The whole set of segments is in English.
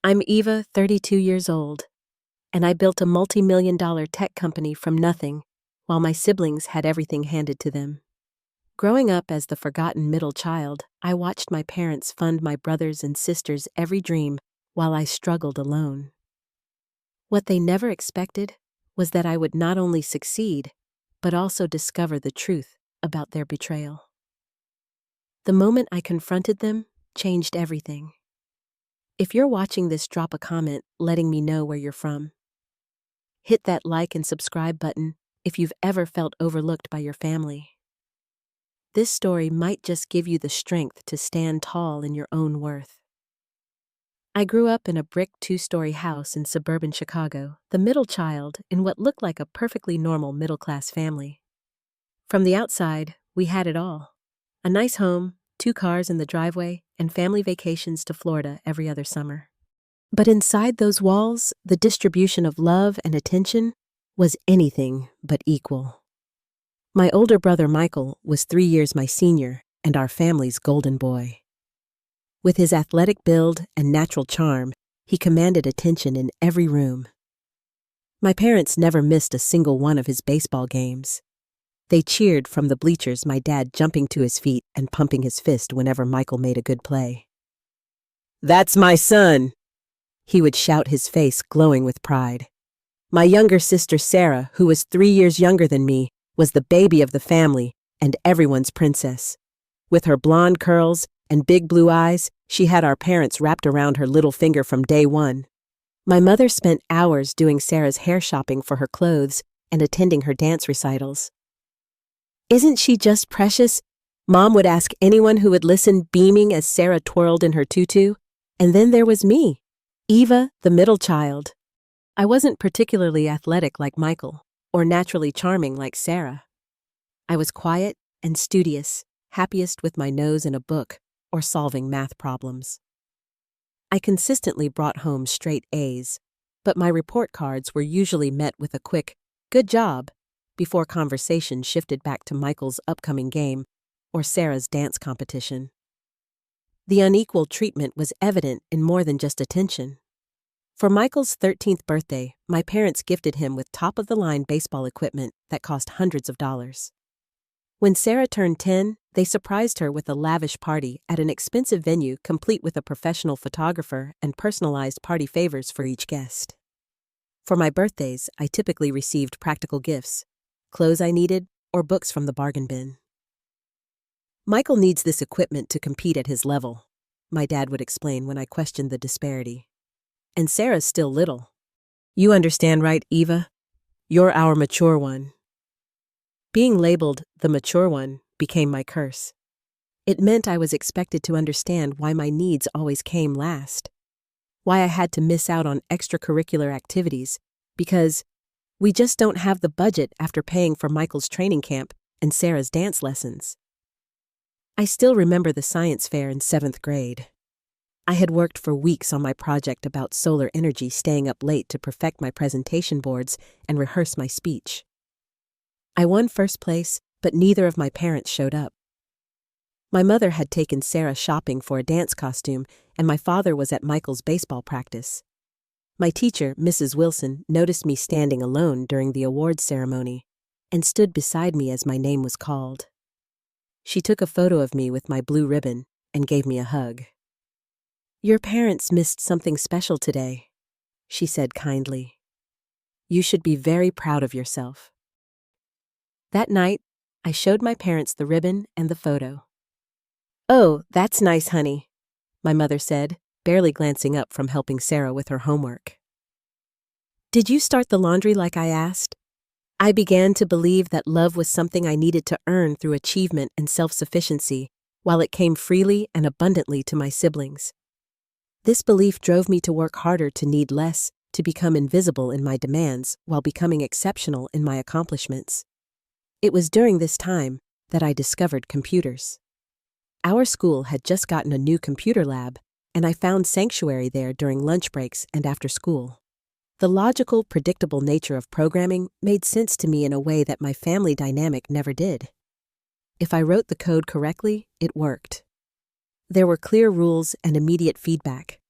I'm Eva, 32 years old, and I built a multi-million-dollar tech company from nothing, while my siblings had everything handed to them. Growing up as the forgotten middle child, I watched my parents fund my brothers and sisters' every dream while I struggled alone. What they never expected was that I would not only succeed, but also discover the truth about their betrayal. The moment I confronted them changed everything. If you're watching this, drop a comment letting me know where you're from. Hit that like and subscribe button if you've ever felt overlooked by your family. This story might just give you the strength to stand tall in your own worth. I grew up in a brick 2-story house in suburban Chicago, the middle child in what looked like a perfectly normal middle-class family. From the outside, we had it all. A nice home, 2 cars in the driveway, and family vacations to Florida every other summer. But inside those walls, the distribution of love and attention was anything but equal. My older brother Michael was 3 years my senior and our family's golden boy. With his athletic build and natural charm, he commanded attention in every room. My parents never missed a single one of his baseball games. They cheered from the bleachers, my dad jumping to his feet and pumping his fist whenever Michael made a good play. "That's my son!" he would shout, his face glowing with pride. My younger sister Sarah, who was 3 years younger than me, was the baby of the family and everyone's princess. With her blonde curls and big blue eyes, she had our parents wrapped around her little finger from day one. My mother spent hours doing Sarah's hair shopping for her clothes and attending her dance recitals. "Isn't she just precious?" Mom would ask anyone who would listen, beaming as Sarah twirled in her tutu. And then there was me, Eva, the middle child. I wasn't particularly athletic like Michael, or naturally charming like Sarah. I was quiet and studious, happiest with my nose in a book or solving math problems. I consistently brought home straight A's, but my report cards were usually met with a quick, "Good job," before conversation shifted back to Michael's upcoming game or Sarah's dance competition. The unequal treatment was evident in more than just attention. For Michael's 13th birthday, my parents gifted him with top-of-the-line baseball equipment that cost hundreds of dollars. When Sarah turned 10, they surprised her with a lavish party at an expensive venue complete with a professional photographer and personalized party favors for each guest. For my birthdays, I typically received practical gifts, clothes I needed, or books from the bargain bin. "Michael needs this equipment to compete at his level," my dad would explain when I questioned the disparity. "And Sarah's still little. You understand, right, Eva? You're our mature one." Being labeled the mature one became my curse. It meant I was expected to understand why my needs always came last, why I had to miss out on extracurricular activities, because we just don't have the budget after paying for Michael's training camp and Sarah's dance lessons. I still remember the science fair in 7th grade. I had worked for weeks on my project about solar energy, staying up late to perfect my presentation boards and rehearse my speech. I won first place, but neither of my parents showed up. My mother had taken Sarah shopping for a dance costume, and my father was at Michael's baseball practice. My teacher, Mrs. Wilson, noticed me standing alone during the awards ceremony and stood beside me as my name was called. She took a photo of me with my blue ribbon and gave me a hug. "Your parents missed something special today," she said kindly. "You should be very proud of yourself." That night, I showed my parents the ribbon and the photo. "Oh, that's nice, honey," my mother said, barely glancing up from helping Sarah with her homework. "Did you start the laundry like I asked?" I began to believe that love was something I needed to earn through achievement and self-sufficiency, while it came freely and abundantly to my siblings. This belief drove me to work harder, to need less, to become invisible in my demands while becoming exceptional in my accomplishments. It was during this time that I discovered computers. Our school had just gotten a new computer lab, and I found sanctuary there during lunch breaks and after school. The logical, predictable nature of programming made sense to me in a way that my family dynamic never did. If I wrote the code correctly, it worked. There were clear rules and immediate feedback,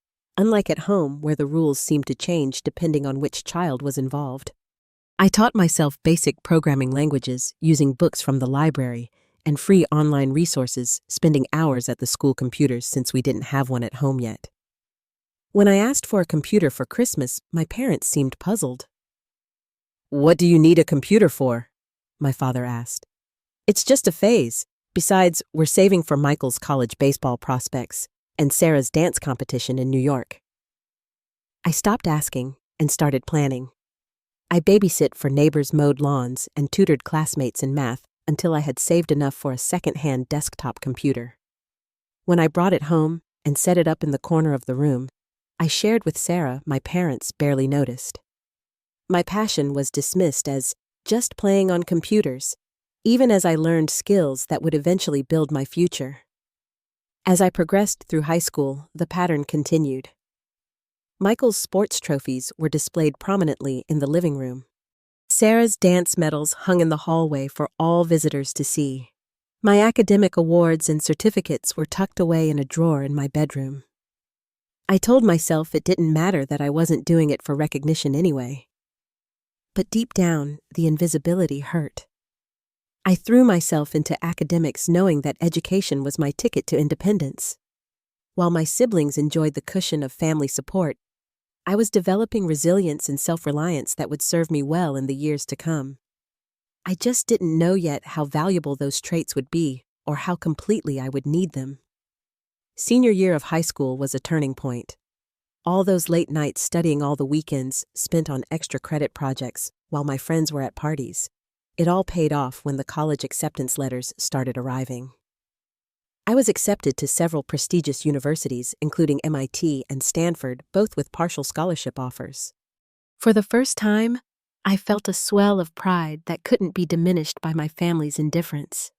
unlike at home where the rules seemed to change depending on which child was involved. I taught myself basic programming languages using books from the library and free online resources, spending hours at the school computers since we didn't have one at home yet. When I asked for a computer for Christmas, my parents seemed puzzled. "What do you need a computer for?" my father asked. "It's just a phase. Besides, we're saving for Michael's college baseball prospects and Sarah's dance competition in New York." I stopped asking and started planning. I babysit for neighbors' mowed lawns and tutored classmates in math until I had saved enough for a second-hand desktop computer. When I brought it home and set it up in the corner of the room, I shared with Sarah my parents barely noticed. My passion was dismissed as just playing on computers, even as I learned skills that would eventually build my future. As I progressed through high school, the pattern continued. Michael's sports trophies were displayed prominently in the living room. Sarah's dance medals hung in the hallway for all visitors to see. My academic awards and certificates were tucked away in a drawer in my bedroom. I told myself it didn't matter that I wasn't doing it for recognition anyway. But deep down, the invisibility hurt. I threw myself into academics knowing that education was my ticket to independence. While my siblings enjoyed the cushion of family support, I was developing resilience and self-reliance that would serve me well in the years to come. I just didn't know yet how valuable those traits would be or how completely I would need them. Senior year of high school was a turning point. All those late nights studying all the weekends spent on extra credit projects while my friends were at parties. It all paid off when the college acceptance letters started arriving. I was accepted to several prestigious universities, including MIT and Stanford, both with partial scholarship offers. For the first time, I felt a swell of pride that couldn't be diminished by my family's indifference.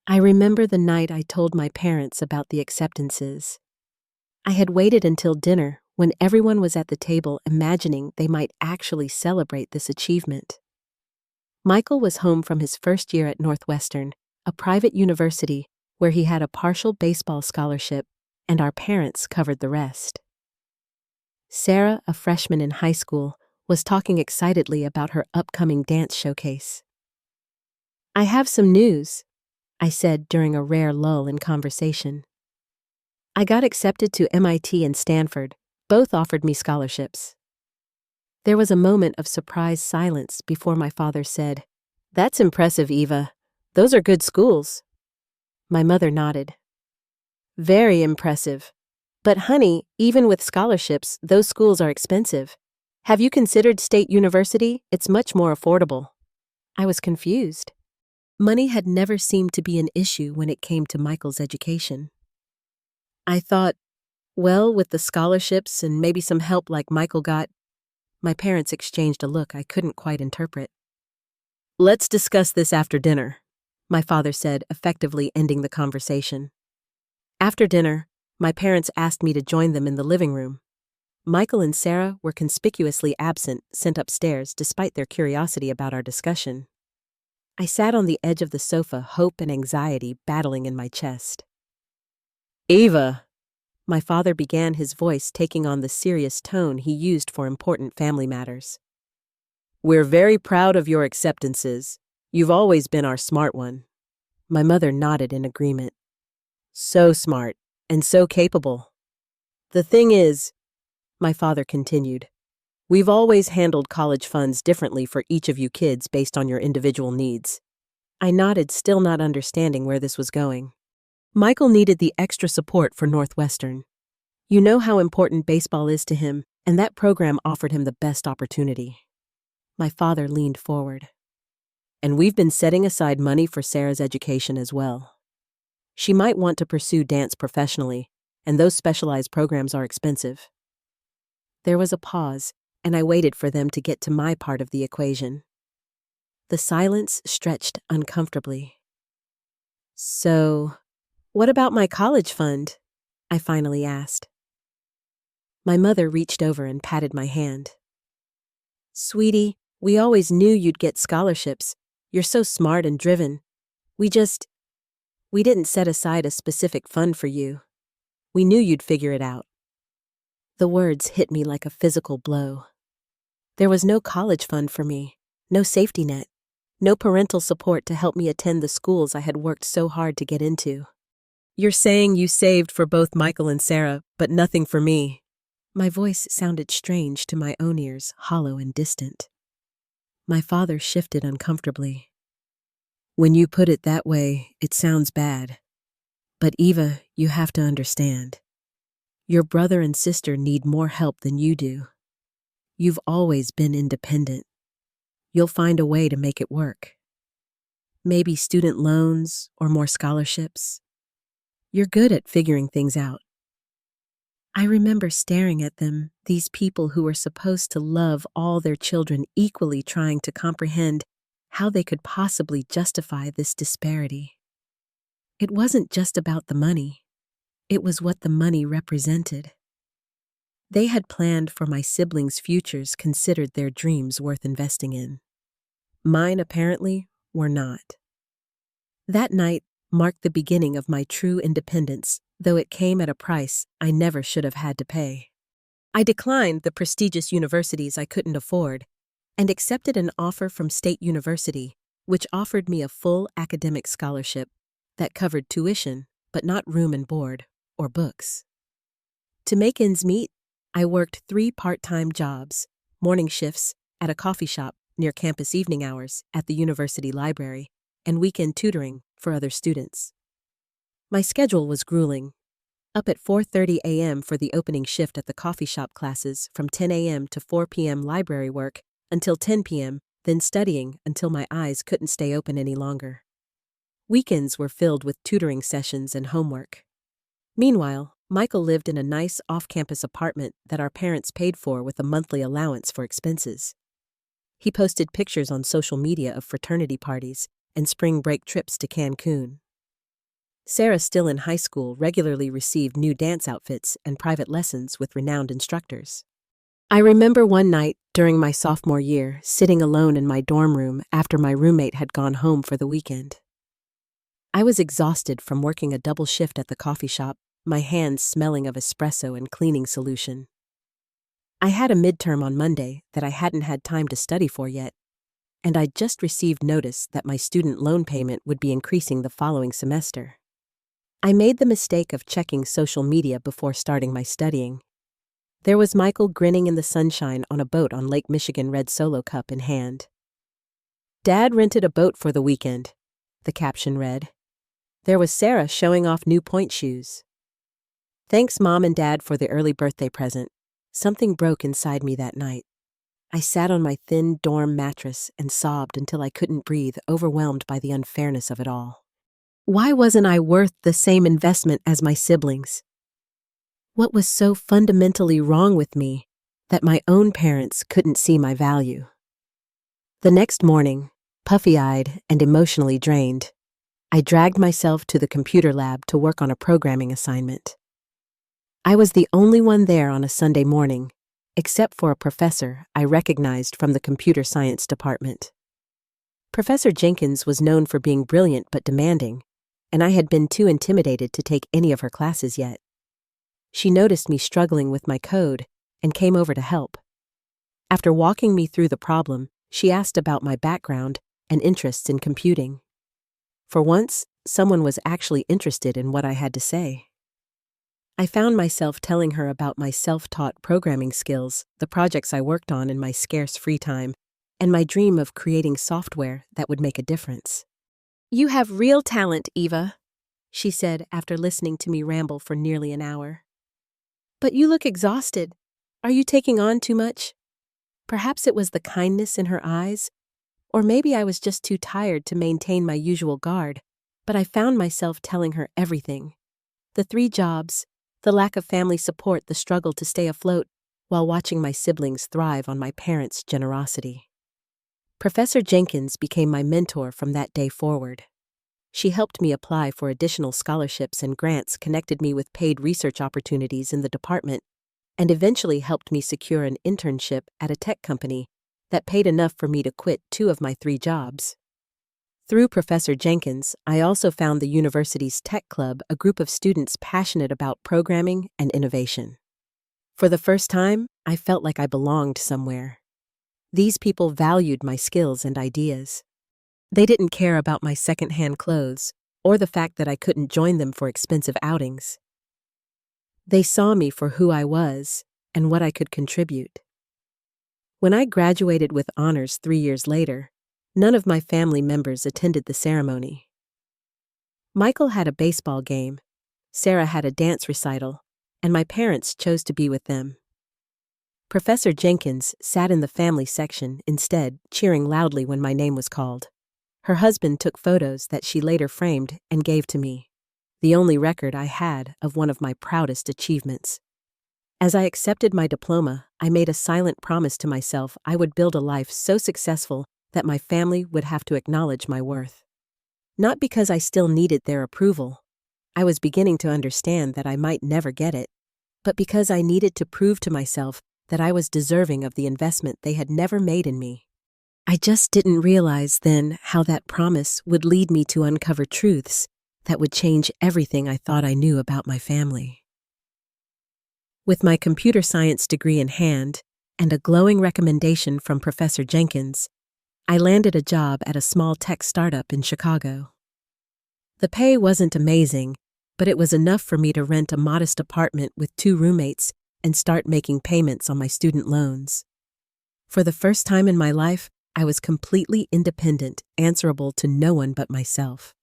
I remember the night I told my parents about the acceptances. I had waited until dinner when everyone was at the table imagining they might actually celebrate this achievement. Michael was home from his first year at Northwestern, a private university where he had a partial baseball scholarship, and our parents covered the rest. Sarah, a freshman in high school, was talking excitedly about her upcoming dance showcase. "I have some news," I said during a rare lull in conversation. "I got accepted to MIT and Stanford. Both offered me scholarships." There was a moment of surprised silence before my father said, "That's impressive, Eva. Those are good schools." My mother nodded. "Very impressive. But honey, even with scholarships, those schools are expensive. Have you considered State University? It's much more affordable." I was confused. Money had never seemed to be an issue when it came to Michael's education. I thought, well, with the scholarships and maybe some help like Michael got. My parents exchanged a look I couldn't quite interpret. "Let's discuss this after dinner," my father said, effectively ending the conversation. After dinner, my parents asked me to join them in the living room. Michael and Sarah were conspicuously absent, sent upstairs despite their curiosity about our discussion. I sat on the edge of the sofa, hope and anxiety battling in my chest. "Eva," my father began, his voice taking on the serious tone he used for important family matters. "We're very proud of your acceptances. You've always been our smart one." My mother nodded in agreement. "So smart and so capable. The thing is," my father continued, "we've always handled college funds differently for each of you kids based on your individual needs." I nodded, still not understanding where this was going. Michael needed the extra support for Northwestern. You know how important baseball is to him, and that program offered him the best opportunity. My father leaned forward. "And we've been setting aside money for Sarah's education as well. She might want to pursue dance professionally, and those specialized programs are expensive." There was a pause, and I waited for them to get to my part of the equation. The silence stretched uncomfortably. "So, what about my college fund?" I finally asked. My mother reached over and patted my hand. "Sweetie, we always knew you'd get scholarships. You're so smart and driven. We didn't set aside a specific fund for you. We knew you'd figure it out." The words hit me like a physical blow. There was no college fund for me, no safety net, no parental support to help me attend the schools I had worked so hard to get into. "You're saying you saved for both Michael and Sarah, but nothing for me." My voice sounded strange to my own ears, hollow and distant. My father shifted uncomfortably. "When you put it that way, it sounds bad. But Eva, you have to understand. Your brother and sister need more help than you do. You've always been independent. You'll find a way to make it work. Maybe student loans or more scholarships. You're good at figuring things out." I remember staring at them, these people who were supposed to love all their children equally, trying to comprehend how they could possibly justify this disparity. It wasn't just about the money. It was what the money represented. They had planned for my siblings' futures, considered their dreams worth investing in. Mine, apparently, were not. That night marked the beginning of my true independence, though it came at a price I never should have had to pay. I declined the prestigious universities I couldn't afford and accepted an offer from State University, which offered me a full academic scholarship that covered tuition, but not room and board or books. To make ends meet, I worked 3 part-time jobs, morning shifts at a coffee shop near campus, evening hours at the university library, and weekend tutoring for other students. My schedule was grueling. Up at 4:30 a.m. for the opening shift at the coffee shop classes, from 10 a.m. to 4 p.m. library work until 10 p.m., then studying until my eyes couldn't stay open any longer. Weekends were filled with tutoring sessions and homework. Meanwhile, Michael lived in a nice off-campus apartment that our parents paid for with a monthly allowance for expenses. He posted pictures on social media of fraternity parties and spring break trips to Cancun. Sarah, still in high school, regularly received new dance outfits and private lessons with renowned instructors. I remember one night during my sophomore year, sitting alone in my dorm room after my roommate had gone home for the weekend. I was exhausted from working a double shift at the coffee shop, my hands smelling of espresso and cleaning solution. I had a midterm on Monday that I hadn't had time to study for yet, and I'd just received notice that my student loan payment would be increasing the following semester. I made the mistake of checking social media before starting my studying. There was Michael grinning in the sunshine on a boat on Lake Michigan, red Solo cup in hand. "Dad rented a boat for the weekend," the caption read. There was Sarah showing off new point shoes. "Thanks, Mom and Dad, for the early birthday present." Something broke inside me that night. I sat on my thin dorm mattress and sobbed until I couldn't breathe, overwhelmed by the unfairness of it all. Why wasn't I worth the same investment as my siblings? What was so fundamentally wrong with me that my own parents couldn't see my value? The next morning, puffy-eyed and emotionally drained, I dragged myself to the computer lab to work on a programming assignment. I was the only one there on a Sunday morning, except for a professor I recognized from the computer science department. Professor Jenkins was known for being brilliant but demanding, and I had been too intimidated to take any of her classes yet. She noticed me struggling with my code and came over to help. After walking me through the problem, she asked about my background and interests in computing. For once, someone was actually interested in what I had to say. I found myself telling her about my self-taught programming skills, the projects I worked on in my scarce free time, and my dream of creating software that would make a difference. "You have real talent, Eva," she said after listening to me ramble for nearly an hour. "But you look exhausted. Are you taking on too much?" Perhaps it was the kindness in her eyes, or maybe I was just too tired to maintain my usual guard, but I found myself telling her everything. The 3 jobs, the lack of family support, the struggle to stay afloat while watching my siblings thrive on my parents' generosity. Professor Jenkins became my mentor from that day forward. She helped me apply for additional scholarships and grants, connected me with paid research opportunities in the department, and eventually helped me secure an internship at a tech company that paid enough for me to quit 2 of my 3 jobs. Through Professor Jenkins, I also found the university's tech club, a group of students passionate about programming and innovation. For the first time, I felt like I belonged somewhere. These people valued my skills and ideas. They didn't care about my secondhand clothes or the fact that I couldn't join them for expensive outings. They saw me for who I was and what I could contribute. When I graduated with honors 3 years later, none of my family members attended the ceremony. Michael had a baseball game, Sarah had a dance recital, and my parents chose to be with them. Professor Jenkins sat in the family section instead, cheering loudly when my name was called. Her husband took photos that she later framed and gave to me, the only record I had of one of my proudest achievements. As I accepted my diploma, I made a silent promise to myself I would build a life so successful that my family would have to acknowledge my worth. Not because I still needed their approval. I was beginning to understand that I might never get it, but because I needed to prove to myself that I was deserving of the investment they had never made in me. I just didn't realize then how that promise would lead me to uncover truths that would change everything I thought I knew about my family. With my computer science degree in hand and a glowing recommendation from Professor Jenkins, I landed a job at a small tech startup in Chicago. The pay wasn't amazing, but it was enough for me to rent a modest apartment with 2 roommates and start making payments on my student loans. For the first time in my life, I was completely independent, answerable to no one but myself.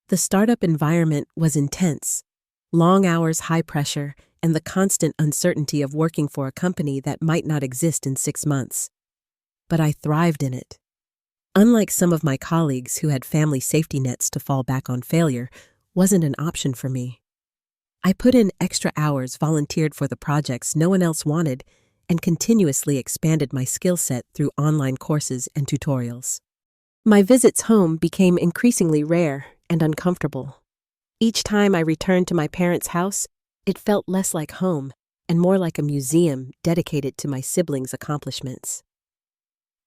The startup environment was intense. Long hours, high pressure, and the constant uncertainty of working for a company that might not exist in 6 months. But I thrived in it. Unlike some of my colleagues who had family safety nets to fall back on, failure wasn't an option for me. I put in extra hours, volunteered for the projects no one else wanted, and continuously expanded my skill set through online courses and tutorials. My visits home became increasingly rare and uncomfortable. Each time I returned to my parents' house, it felt less like home and more like a museum dedicated to my siblings' accomplishments.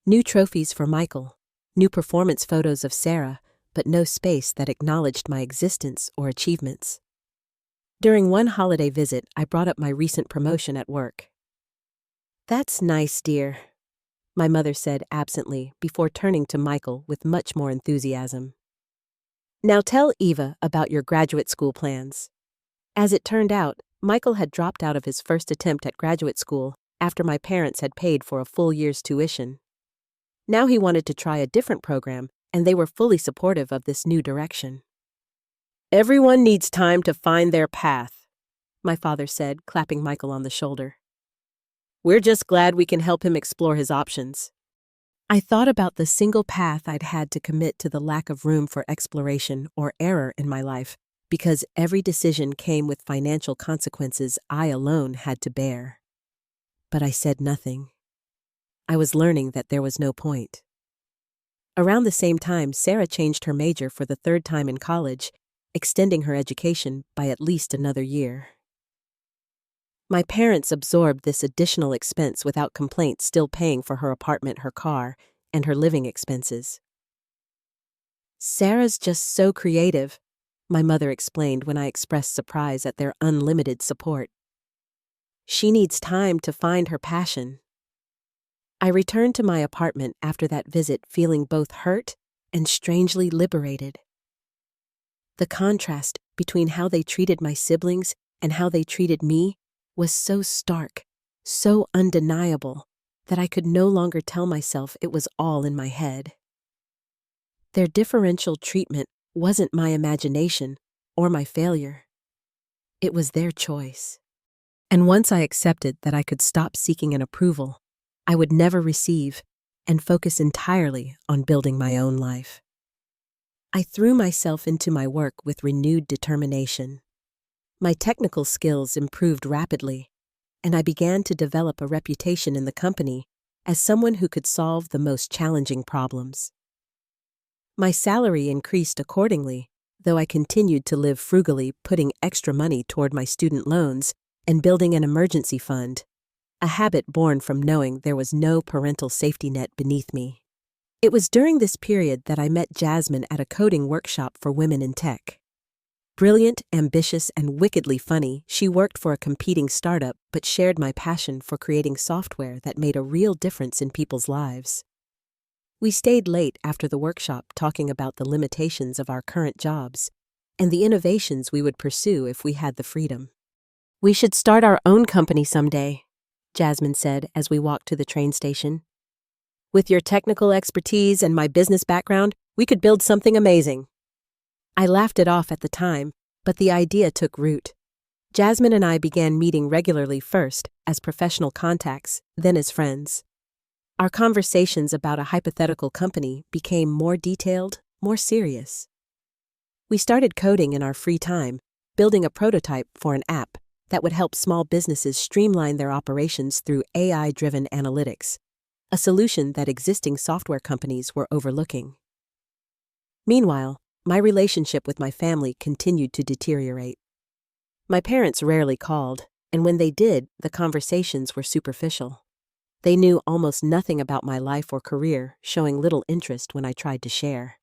New trophies for Michael, new performance photos of Sarah, but no space that acknowledged my existence or achievements. During one holiday visit, I brought up my recent promotion at work. "That's nice, dear," my mother said absently before turning to Michael with much more enthusiasm. "Now tell Eva about your graduate school plans." As it turned out, Michael had dropped out of his first attempt at graduate school after my parents had paid for a full year's tuition. Now he wanted to try a different program, and they were fully supportive of this new direction. "Everyone needs time to find their path," my father said, clapping Michael on the shoulder. "We're just glad we can help him explore his options." I thought about the single path I'd had to commit to the lack of room for exploration or error in my life, because every decision came with financial consequences I alone had to bear. But I said nothing. I was learning that there was no point. Around the same time, Sarah changed her major for the 3rd time in college, extending her education by at least another year. My parents absorbed this additional expense without complaint, still paying for her apartment, her car, and her living expenses. "Sarah's just so creative," my mother explained when I expressed surprise at their unlimited support. "She needs time to find her passion." I returned to my apartment after that visit feeling both hurt and strangely liberated. The contrast between how they treated my siblings and how they treated me was so stark, so undeniable, that I could no longer tell myself it was all in my head. Their differential treatment wasn't my imagination or my failure. It was their choice. And once I accepted that I could stop seeking an approval I would never receive and focus entirely on building my own life, I threw myself into my work with renewed determination. My technical skills improved rapidly, and I began to develop a reputation in the company as someone who could solve the most challenging problems. My salary increased accordingly, though I continued to live frugally, putting extra money toward my student loans and building an emergency fund, a habit born from knowing there was no parental safety net beneath me. It was during this period that I met Jasmine at a coding workshop for women in tech. Brilliant, ambitious, and wickedly funny, she worked for a competing startup but shared my passion for creating software that made a real difference in people's lives. We stayed late after the workshop talking about the limitations of our current jobs and the innovations we would pursue if we had the freedom. "We should start our own company someday," Jasmine said as we walked to the train station. "With your technical expertise and my business background, we could build something amazing." I laughed it off at the time, but the idea took root. Jasmine and I began meeting regularly, first as professional contacts, then as friends. Our conversations about a hypothetical company became more detailed, more serious. We started coding in our free time, building a prototype for an app that would help small businesses streamline their operations through AI-driven analytics, a solution that existing software companies were overlooking. Meanwhile, my relationship with my family continued to deteriorate. My parents rarely called, and when they did, the conversations were superficial. They knew almost nothing about my life or career, showing little interest when I tried to share.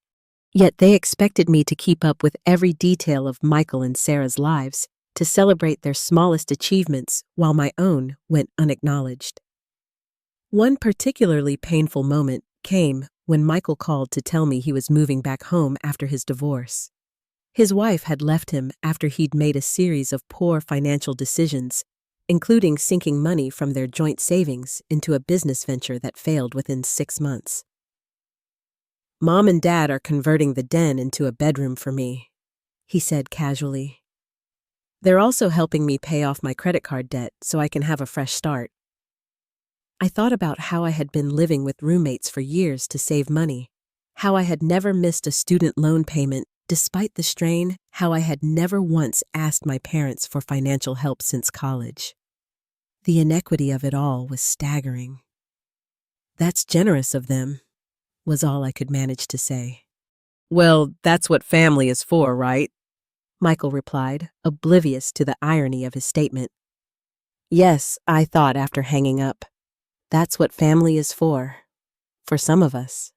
Yet they expected me to keep up with every detail of Michael and Sarah's lives, to celebrate their smallest achievements while my own went unacknowledged. One particularly painful moment came when Michael called to tell me he was moving back home after his divorce. His wife had left him after he'd made a series of poor financial decisions, including sinking money from their joint savings into a business venture that failed within 6 months. "Mom and Dad are converting the den into a bedroom for me," he said casually. "They're also helping me pay off my credit card debt so I can have a fresh start." I thought about how I had been living with roommates for years to save money, how I had never missed a student loan payment despite the strain, how I had never once asked my parents for financial help since college. The inequity of it all was staggering. "That's generous of them," was all I could manage to say. "Well, that's what family is for, right?" Michael replied, oblivious to the irony of his statement. "Yes," I thought after hanging up. "That's what family is for some of us."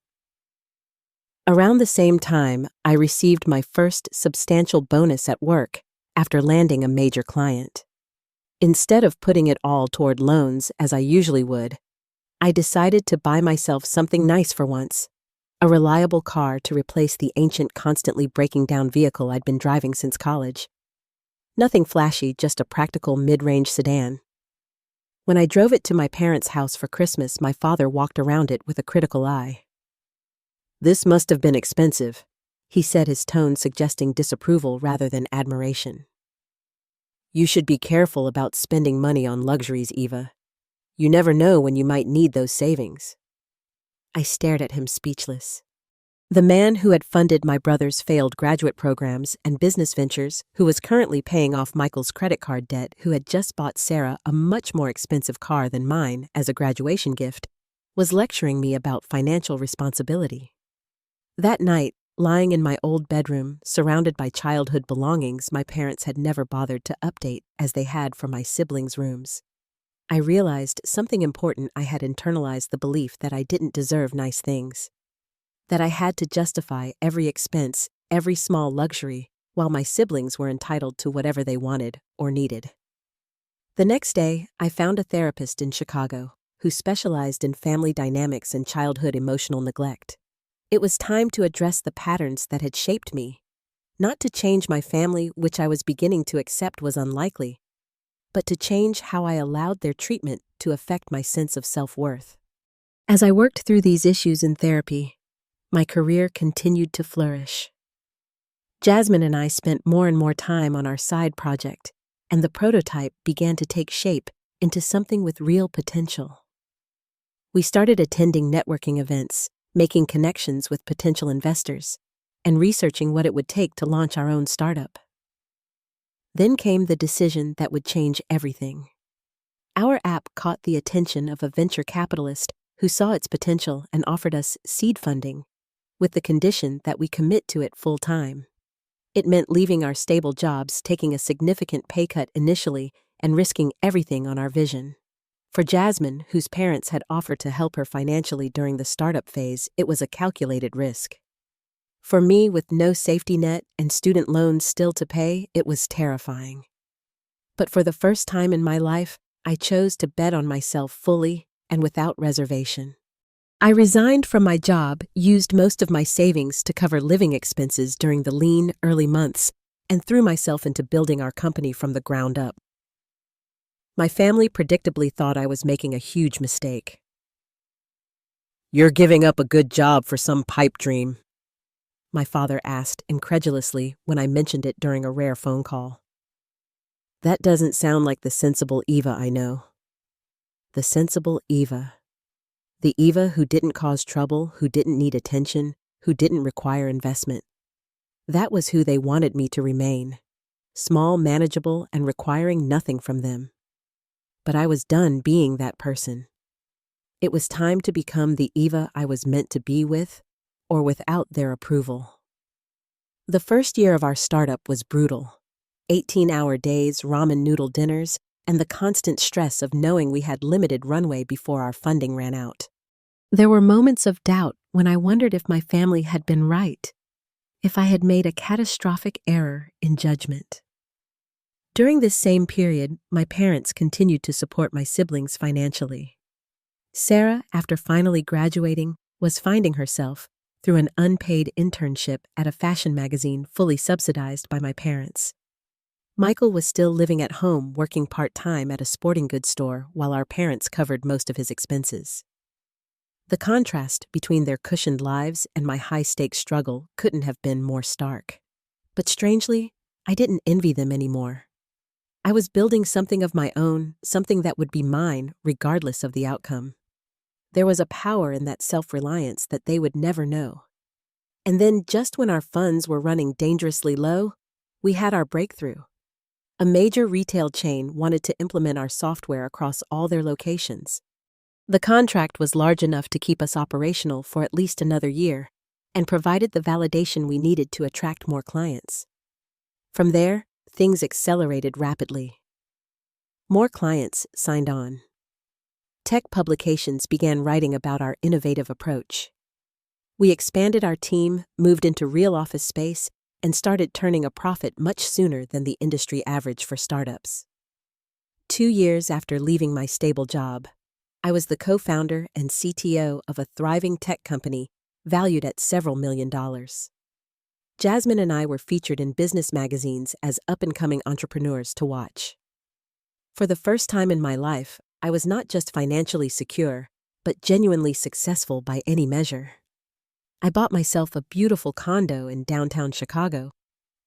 Around the same time, I received my first substantial bonus at work after landing a major client. Instead of putting it all toward loans, as I usually would, I decided to buy myself something nice for once, a reliable car to replace the ancient, constantly breaking down vehicle I'd been driving since college. Nothing flashy, just a practical mid-range sedan. When I drove it to my parents' house for Christmas, my father walked around it with a critical eye. "This must have been expensive," he said, his tone suggesting disapproval rather than admiration. "You should be careful about spending money on luxuries, Eva. You never know when you might need those savings." I stared at him speechless. The man who had funded my brother's failed graduate programs and business ventures, who was currently paying off Michael's credit card debt, who had just bought Sarah a much more expensive car than mine as a graduation gift, was lecturing me about financial responsibility. That night, lying in my old bedroom, surrounded by childhood belongings my parents had never bothered to update as they had for my siblings' rooms, I realized something important. I had internalized the belief that I didn't deserve nice things, that I had to justify every expense, every small luxury, while my siblings were entitled to whatever they wanted or needed. The next day, I found a therapist in Chicago who specialized in family dynamics and childhood emotional neglect. It was time to address the patterns that had shaped me, not to change my family, which I was beginning to accept was unlikely, but to change how I allowed their treatment to affect my sense of self-worth. As I worked through these issues in therapy, my career continued to flourish. Jasmine and I spent more and more time on our side project, and the prototype began to take shape into something with real potential. We started attending networking events, making connections with potential investors, and researching what it would take to launch our own startup. Then came the decision that would change everything. Our app caught the attention of a venture capitalist who saw its potential and offered us seed funding, with the condition that we commit to it full-time. It meant leaving our stable jobs, taking a significant pay cut initially, and risking everything on our vision. For Jasmine, whose parents had offered to help her financially during the startup phase, it was a calculated risk. For me, with no safety net and student loans still to pay, it was terrifying. But for the first time in my life, I chose to bet on myself fully and without reservation. I resigned from my job, used most of my savings to cover living expenses during the lean, early months, and threw myself into building our company from the ground up. My family predictably thought I was making a huge mistake. "You're giving up a good job for some pipe dream," my father asked incredulously when I mentioned it during a rare phone call. That doesn't sound like the sensible Eva I know. The sensible Eva. The Eva who didn't cause trouble, who didn't need attention, who didn't require investment. That was who they wanted me to remain. Small, manageable, and requiring nothing from them. But I was done being that person. It was time to become the Eva I was meant to be with, or without their approval. The first year of our startup was brutal. 18-hour days, ramen noodle dinners, and the constant stress of knowing we had limited runway before our funding ran out. There were moments of doubt when I wondered if my family had been right, if I had made a catastrophic error in judgment. During this same period, my parents continued to support my siblings financially. Sarah, after finally graduating, was finding herself through an unpaid internship at a fashion magazine fully subsidized by my parents. Michael was still living at home, working part-time at a sporting goods store while our parents covered most of his expenses. The contrast between their cushioned lives and my high-stakes struggle couldn't have been more stark. But strangely, I didn't envy them anymore. I was building something of my own, something that would be mine regardless of the outcome. There was a power in that self-reliance that they would never know. And then, just when our funds were running dangerously low, we had our breakthrough. A major retail chain wanted to implement our software across all their locations. The contract was large enough to keep us operational for at least another year and provided the validation we needed to attract more clients. From there, things accelerated rapidly. More clients signed on. Tech publications began writing about our innovative approach. We expanded our team, moved into real office space, and started turning a profit much sooner than the industry average for startups. 2 years after leaving my stable job, I was the co-founder and CTO of a thriving tech company valued at several $millions. Jasmine and I were featured in business magazines as up-and-coming entrepreneurs to watch. For the first time in my life, I was not just financially secure, but genuinely successful by any measure. I bought myself a beautiful condo in downtown Chicago,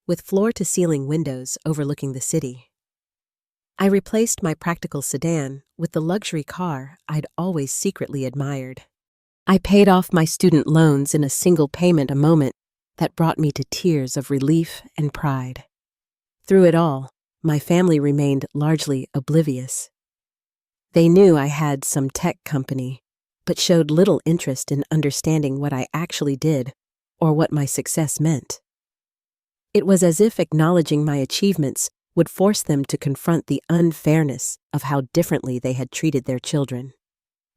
with floor-to-ceiling windows overlooking the city. I replaced my practical sedan with the luxury car I'd always secretly admired. I paid off my student loans in a single payment, a moment that brought me to tears of relief and pride. Through it all, my family remained largely oblivious. They knew I had some tech company, but showed little interest in understanding what I actually did or what my success meant. It was as if acknowledging my achievements would force them to confront the unfairness of how differently they had treated their children.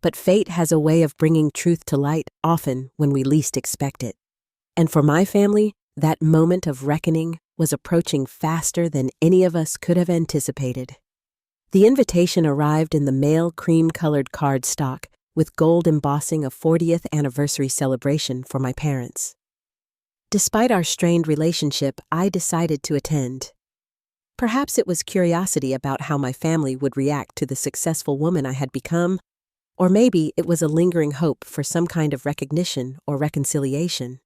But fate has a way of bringing truth to light often when we least expect it. And for my family, that moment of reckoning was approaching faster than any of us could have anticipated. The invitation arrived in the mail cream-colored cardstock with gold embossing a 40th anniversary celebration for my parents. Despite our strained relationship, I decided to attend. Perhaps it was curiosity about how my family would react to the successful woman I had become, or maybe it was a lingering hope for some kind of recognition or reconciliation.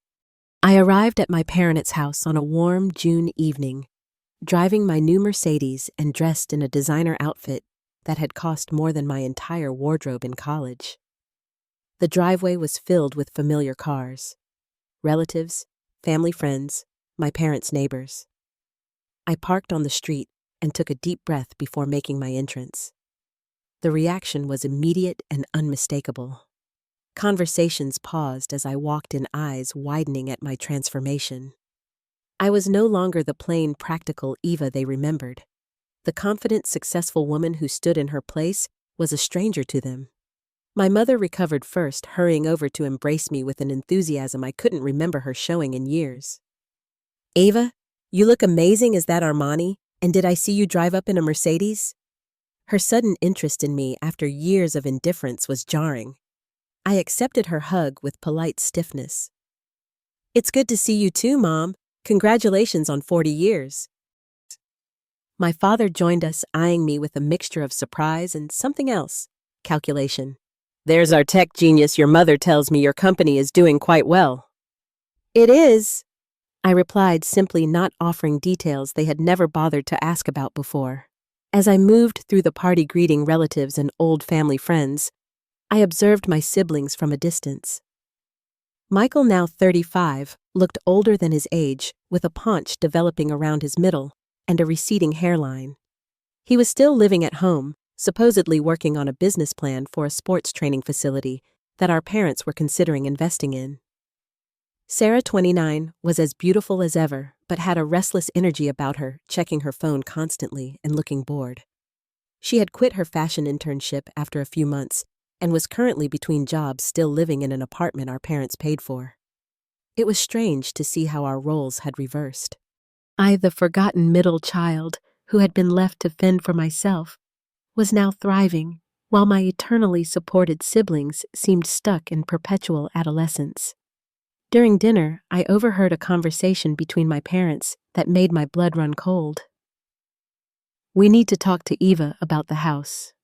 I arrived at my parents' house on a warm June evening, driving my new Mercedes and dressed in a designer outfit that had cost more than my entire wardrobe in college. The driveway was filled with familiar cars, relatives, family friends, my parents' neighbors. I parked on the street and took a deep breath before making my entrance. The reaction was immediate and unmistakable. Conversations paused as I walked in, eyes widening at my transformation. I was no longer the plain, practical Eva they remembered. The confident, successful woman who stood in her place was a stranger to them. My mother recovered first, hurrying over to embrace me with an enthusiasm I couldn't remember her showing in years. "Ava, you look amazing. Is that Armani? And did I see you drive up in a Mercedes?" Her sudden interest in me after years of indifference was jarring. I accepted her hug with polite stiffness. "It's good to see you too, Mom. Congratulations on 40 years. My father joined us, eyeing me with a mixture of surprise and something else, calculation. "There's our tech genius. Your mother tells me your company is doing quite well." "It is," I replied, simply not offering details they had never bothered to ask about before. As I moved through the party greeting relatives and old family friends, I observed my siblings from a distance. Michael, now 35, looked older than his age, with a paunch developing around his middle and a receding hairline. He was still living at home, supposedly working on a business plan for a sports training facility that our parents were considering investing in. Sarah, 29, was as beautiful as ever, but had a restless energy about her, checking her phone constantly and looking bored. She had quit her fashion internship after a few months and was currently between jobs, still living in an apartment our parents paid for. It was strange to see how our roles had reversed. I, the forgotten middle child who had been left to fend for myself, was now thriving, while my eternally supported siblings seemed stuck in perpetual adolescence. During dinner, I overheard a conversation between my parents that made my blood run cold. "We need to talk to Eva about the house,"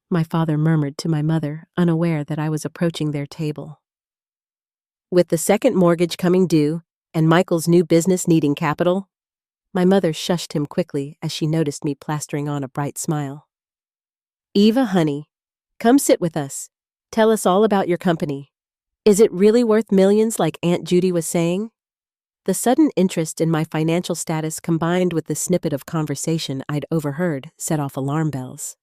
my father murmured to my mother, unaware that I was approaching their table. "With the second mortgage coming due and Michael's new business needing capital?" My mother shushed him quickly as she noticed me plastering on a bright smile. "Eva, honey, come sit with us. Tell us all about your company. Is it really worth millions like Aunt Judy was saying?" The sudden interest in my financial status combined with the snippet of conversation I'd overheard set off alarm bells.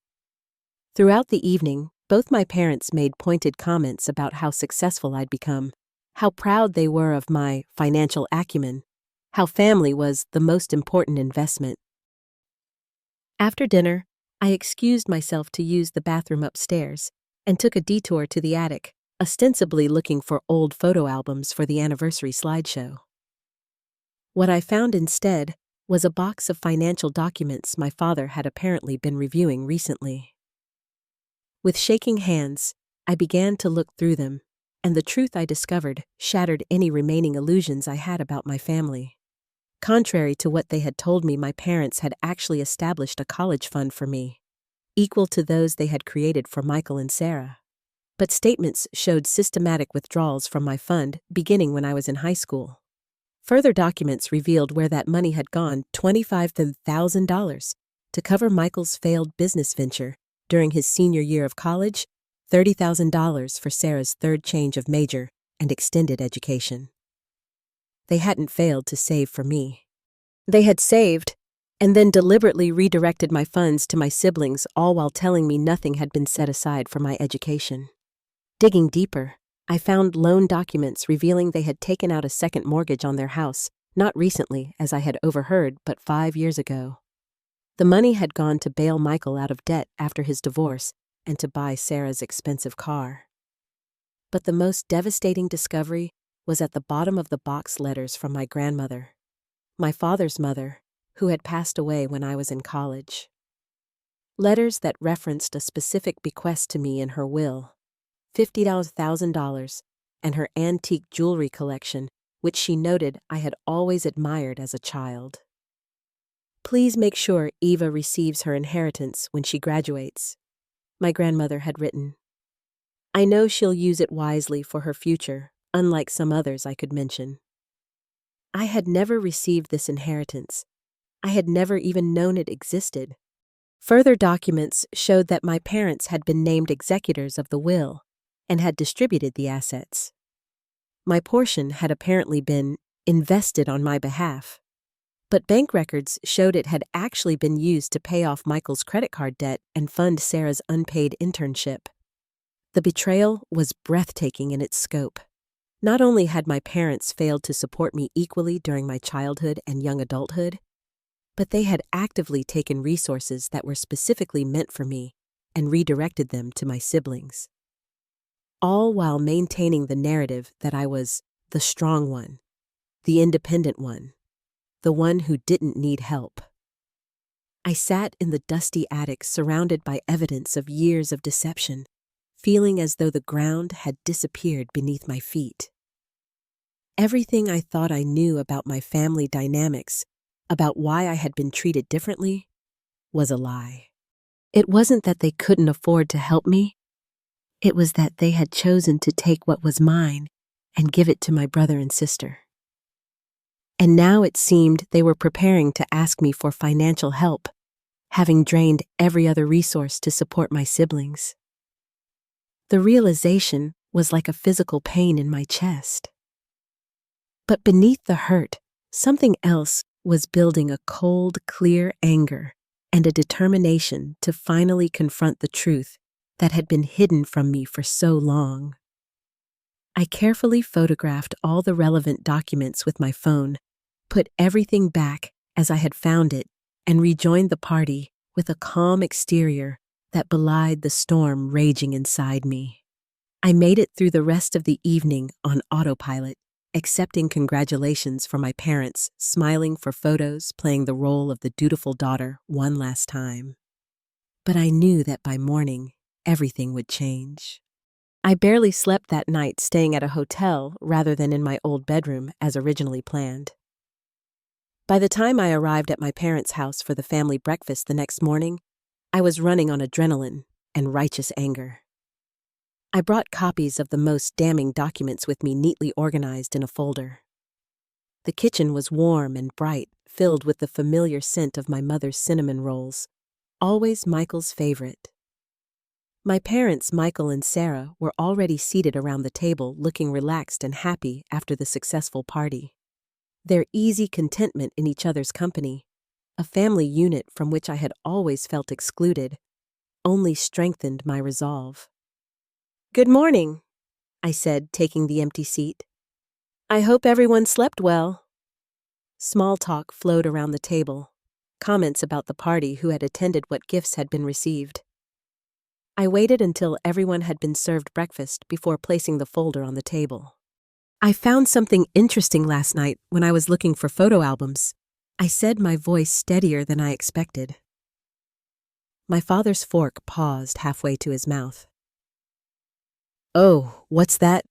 Throughout the evening, both my parents made pointed comments about how successful I'd become, how proud they were of my financial acumen, how family was the most important investment. After dinner, I excused myself to use the bathroom upstairs and took a detour to the attic, ostensibly looking for old photo albums for the anniversary slideshow. What I found instead was a box of financial documents my father had apparently been reviewing recently. With shaking hands, I began to look through them, and the truth I discovered shattered any remaining illusions I had about my family. Contrary to what they had told me, my parents had actually established a college fund for me, equal to those they had created for Michael and Sarah. But statements showed systematic withdrawals from my fund beginning when I was in high school. Further documents revealed where that money had gone: $25,000 to cover Michael's failed business venture during his senior year of college, $30,000 for Sarah's third change of major and extended education. They hadn't failed to save for me. They had saved and then deliberately redirected my funds to my siblings, all while telling me nothing had been set aside for my education. Digging deeper, I found loan documents revealing they had taken out a second mortgage on their house, not recently, as I had overheard, but 5 years ago. The money had gone to bail Michael out of debt after his divorce and to buy Sarah's expensive car. But the most devastating discovery was at the bottom of the box: letters from my grandmother, my father's mother, who had passed away when I was in college. Letters that referenced a specific bequest to me in her will, $50,000, and her antique jewelry collection, which she noted I had always admired as a child. "Please make sure Eva receives her inheritance when she graduates," my grandmother had written. "I know she'll use it wisely for her future, unlike some others I could mention." I had never received this inheritance. I had never even known it existed. Further documents showed that my parents had been named executors of the will and had distributed the assets. My portion had apparently been invested on my behalf, but bank records showed it had actually been used to pay off Michael's credit card debt and fund Sarah's unpaid internship. The betrayal was breathtaking in its scope. Not only had my parents failed to support me equally during my childhood and young adulthood, but they had actively taken resources that were specifically meant for me and redirected them to my siblings. all while maintaining the narrative that I was the strong one, the independent one, the one who didn't need help. I sat in the dusty attic surrounded by evidence of years of deception, feeling as though the ground had disappeared beneath my feet. Everything I thought I knew about my family dynamics, about why I had been treated differently, was a lie. It wasn't that they couldn't afford to help me. It was that they had chosen to take what was mine and give it to my brother and sister. And now it seemed they were preparing to ask me for financial help, having drained every other resource to support my siblings. The realization was like a physical pain in my chest. But beneath the hurt, something else was building, a cold, clear anger and a determination to finally confront the truth that had been hidden from me for so long. I carefully photographed all the relevant documents with my phone, put everything back as I had found it, and rejoined the party with a calm exterior that belied the storm raging inside me. I made it through the rest of the evening on autopilot, accepting congratulations from my parents, smiling for photos, playing the role of the dutiful daughter one last time. But I knew that by morning, everything would change. I barely slept that night, staying at a hotel rather than in my old bedroom as originally planned. By the time I arrived at my parents' house for the family breakfast the next morning, I was running on adrenaline and righteous anger. I brought copies of the most damning documents with me, neatly organized in a folder. The kitchen was warm and bright, filled with the familiar scent of my mother's cinnamon rolls, always Michael's favorite. My parents, Michael and Sarah, were already seated around the table, looking relaxed and happy after the successful party. Their easy contentment in each other's company, a family unit from which I had always felt excluded, only strengthened my resolve. "Good morning," I said, taking the empty seat. "I hope everyone slept well." Small talk flowed around the table, comments about the party, who had attended, what gifts had been received. I waited until everyone had been served breakfast before placing the folder on the table. "I found something interesting last night when I was looking for photo albums," I said, my voice steadier than I expected. My father's fork paused halfway to his mouth. "Oh, what's that?"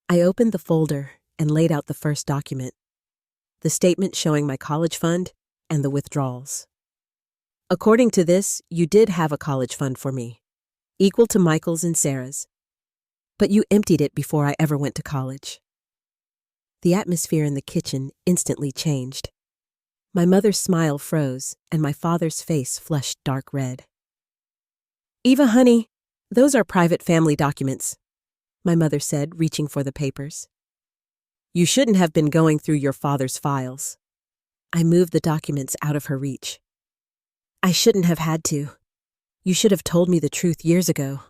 I opened the folder and laid out the first document, the statement showing my college fund and the withdrawals. "According to this, you did have a college fund for me, equal to Michael's and Sarah's. But you emptied it before I ever went to college." The atmosphere in the kitchen instantly changed. My mother's smile froze, and my father's face flushed dark red. "Eva, honey, those are private family documents," my mother said, reaching for the papers. "You shouldn't have been going through your father's files." I moved the documents out of her reach. "I shouldn't have had to. You should have told me the truth years ago."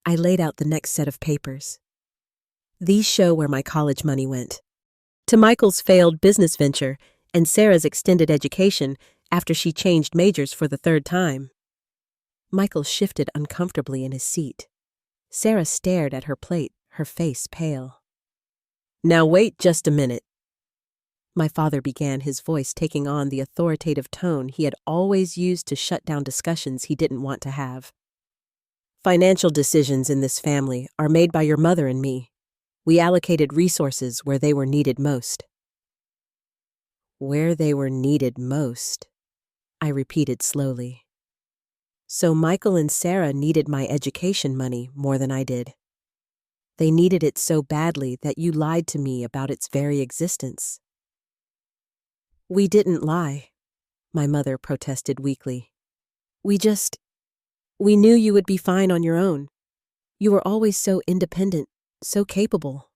I laid out the next set of papers. These show where my college money went. To Michael's failed business venture and Sarah's extended education after she changed majors for the third time. Michael shifted uncomfortably in his seat. Sarah stared at her plate, her face pale. "Now wait just a minute." My father began, his voice taking on the authoritative tone he had always used to shut down discussions he didn't want to have. "Financial decisions in this family are made by your mother and me. We allocated resources where they were needed most." "Where they were needed most," I repeated slowly. "So Michael and Sarah needed my education money more than I did. They needed it so badly that you lied to me about its very existence." "We didn't lie," my mother protested weakly. We knew you would be fine on your own. You were always so independent, so capable."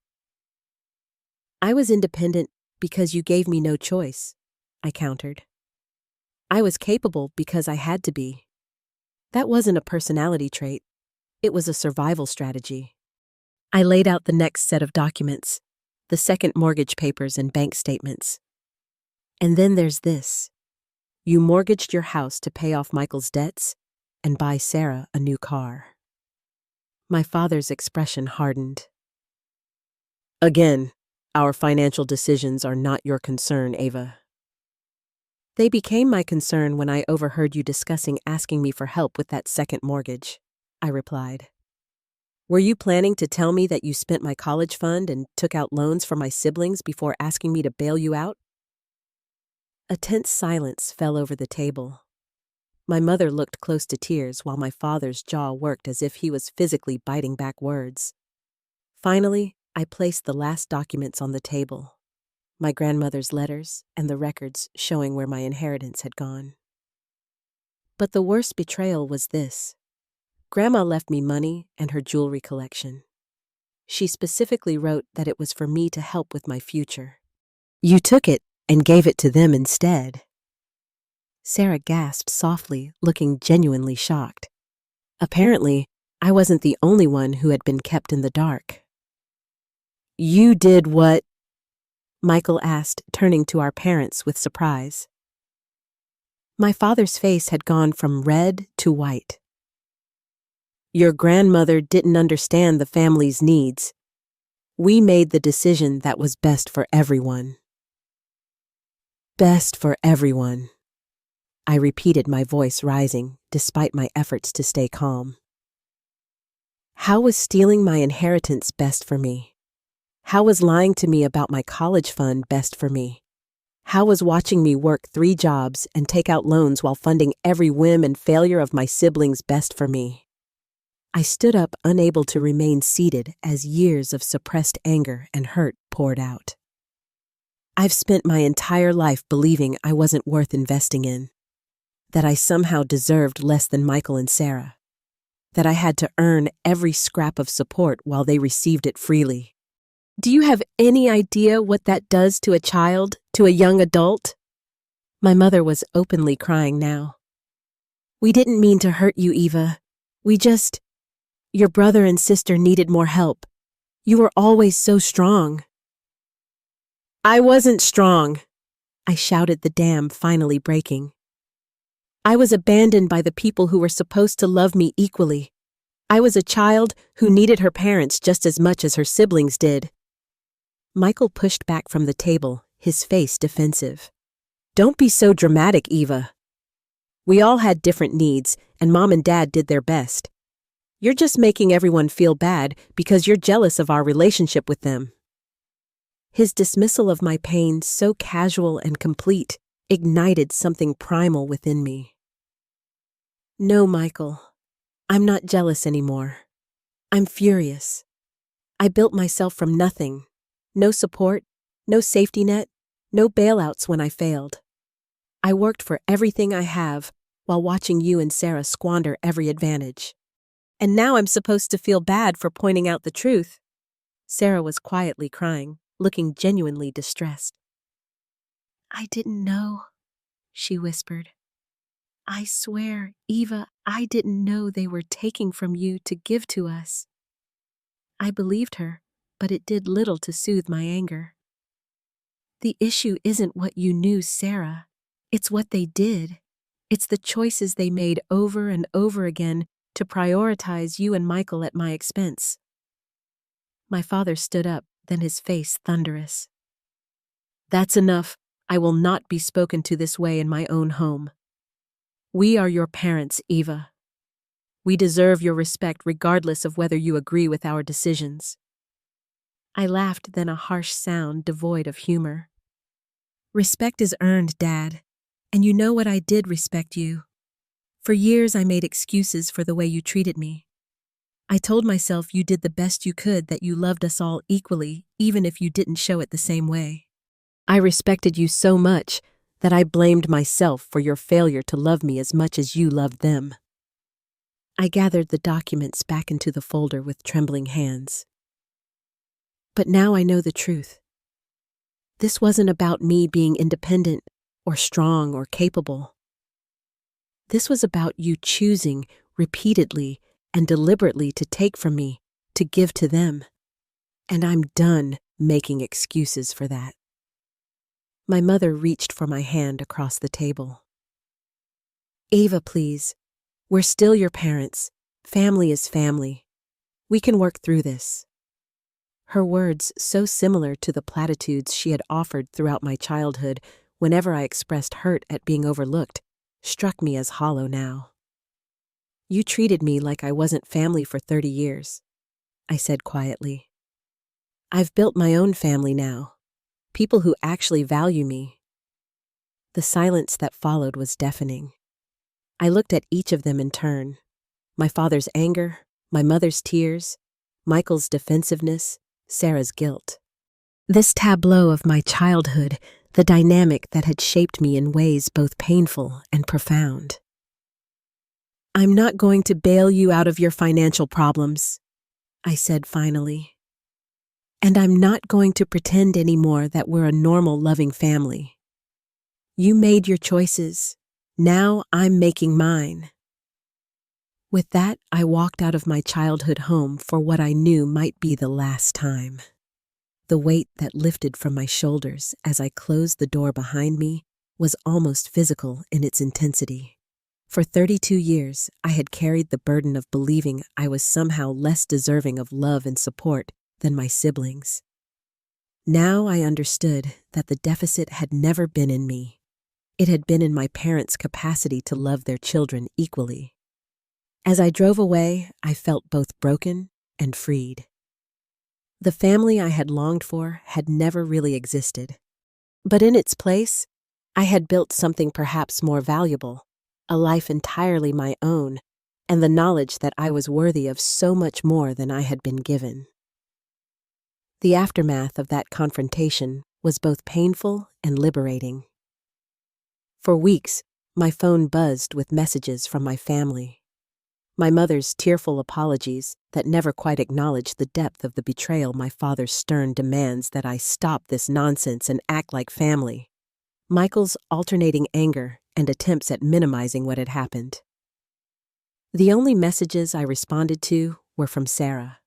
"I was independent because you gave me no choice," I countered. "I was capable because I had to be. That wasn't a personality trait. It was a survival strategy." I laid out the next set of documents, the second mortgage papers and bank statements. "And then there's this. You mortgaged your house to pay off Michael's debts and buy Sarah a new car." My father's expression hardened. Again, our financial decisions are not your concern, Ava. They became my concern when I overheard you discussing asking me for help with that second mortgage, I replied. Were you planning to tell me that you spent my college fund and took out loans for my siblings before asking me to bail you out? A tense silence fell over the table. My mother looked close to tears while my father's jaw worked as if he was physically biting back words. Finally, I placed the last documents on the table, my grandmother's letters and the records showing where my inheritance had gone. But the worst betrayal was this. Grandma left me money and her jewelry collection. She specifically wrote that it was for me to help with my future. You took it and gave it to them instead. Sarah gasped softly, looking genuinely shocked. Apparently, I wasn't the only one who had been kept in the dark. You did what? Michael asked, turning to our parents with surprise. My father's face had gone from red to white. Your grandmother didn't understand the family's needs. We made the decision that was best for everyone. Best for everyone. I repeated, my voice rising, despite my efforts to stay calm. How was stealing my inheritance best for me? How was lying to me about my college fund best for me? How was watching me work 3 jobs and take out loans while funding every whim and failure of my siblings best for me? I stood up, unable to remain seated as years of suppressed anger and hurt poured out. I've spent my entire life believing I wasn't worth investing in, that I somehow deserved less than Michael and Sarah, that I had to earn every scrap of support while they received it freely. Do you have any idea what that does to a child, to a young adult? My mother was openly crying now. We didn't mean to hurt you, Eva. Your brother and sister needed more help. You were always so strong. I wasn't strong, I shouted, the dam finally breaking. I was abandoned by the people who were supposed to love me equally. I was a child who needed her parents just as much as her siblings did. Michael pushed back from the table, his face defensive. Don't be so dramatic, Eva. We all had different needs, and Mom and Dad did their best. You're just making everyone feel bad because you're jealous of our relationship with them. His dismissal of my pain, so casual and complete, ignited something primal within me. No, Michael. I'm not jealous anymore. I'm furious. I built myself from nothing. No support, no safety net, no bailouts when I failed. I worked for everything I have while watching you and Sarah squander every advantage. And now I'm supposed to feel bad for pointing out the truth. Sarah was quietly crying, looking genuinely distressed. I didn't know, she whispered. I swear, Eva, I didn't know they were taking from you to give to us. I believed her, but it did little to soothe my anger. The issue isn't what you knew, Sarah. It's what they did. It's the choices they made over and over again to prioritize you and Michael at my expense. My father stood up, then his face thunderous. That's enough. I will not be spoken to this way in my own home. We are your parents, Eva. We deserve your respect regardless of whether you agree with our decisions. I laughed, then a harsh sound devoid of humor. Respect is earned, Dad, and you know what I did respect you. For years I made excuses for the way you treated me. I told myself you did the best you could, that you loved us all equally, even if you didn't show it the same way. I respected you so much that I blamed myself for your failure to love me as much as you loved them. I gathered the documents back into the folder with trembling hands. But now I know the truth. This wasn't about me being independent or strong or capable. This was about you choosing repeatedly and deliberately to take from me, to give to them. And I'm done making excuses for that. My mother reached for my hand across the table. Ava, please. We're still your parents. Family is family. We can work through this." Her words, so similar to the platitudes she had offered throughout my childhood whenever I expressed hurt at being overlooked, struck me as hollow now. "You treated me like I wasn't family for 30 years, I said quietly. "I've built my own family now, people who actually value me." The silence that followed was deafening. I looked at each of them in turn. My father's anger, my mother's tears, Michael's defensiveness, Sarah's guilt. This tableau of my childhood, the dynamic that had shaped me in ways both painful and profound. "I'm not going to bail you out of your financial problems," I said finally. "And I'm not going to pretend anymore that we're a normal, loving family. You made your choices. Now I'm making mine." With that, I walked out of my childhood home for what I knew might be the last time. The weight that lifted from my shoulders as I closed the door behind me was almost physical in its intensity. For 32 years, I had carried the burden of believing I was somehow less deserving of love and support than my siblings. Now I understood that the deficit had never been in me. It had been in my parents' capacity to love their children equally. As I drove away, I felt both broken and freed. The family I had longed for had never really existed. But in its place, I had built something perhaps more valuable, a life entirely my own, and the knowledge that I was worthy of so much more than I had been given. The aftermath of that confrontation was both painful and liberating. For weeks, my phone buzzed with messages from my family. My mother's tearful apologies that never quite acknowledged the depth of the betrayal, my father's stern demands that I stop this nonsense and act like family. Michael's alternating anger and attempts at minimizing what had happened. The only messages I responded to were from Sarah.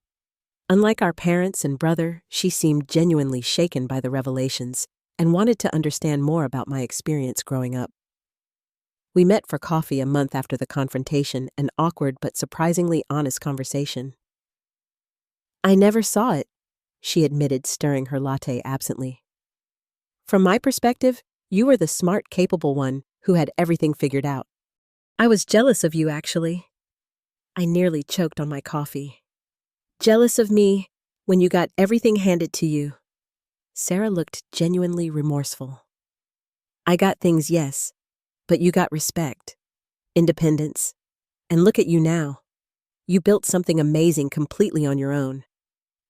Unlike our parents and brother, she seemed genuinely shaken by the revelations and wanted to understand more about my experience growing up. We met for coffee a month after the confrontation, an awkward but surprisingly honest conversation. "I never saw it," she admitted, stirring her latte absently. "From my perspective, you were the smart, capable one who had everything figured out. I was jealous of you, actually." I nearly choked on my coffee. "Jealous of me when you got everything handed to you." Sarah looked genuinely remorseful. "I got things, yes, but you got respect, independence, and look at you now. You built something amazing completely on your own.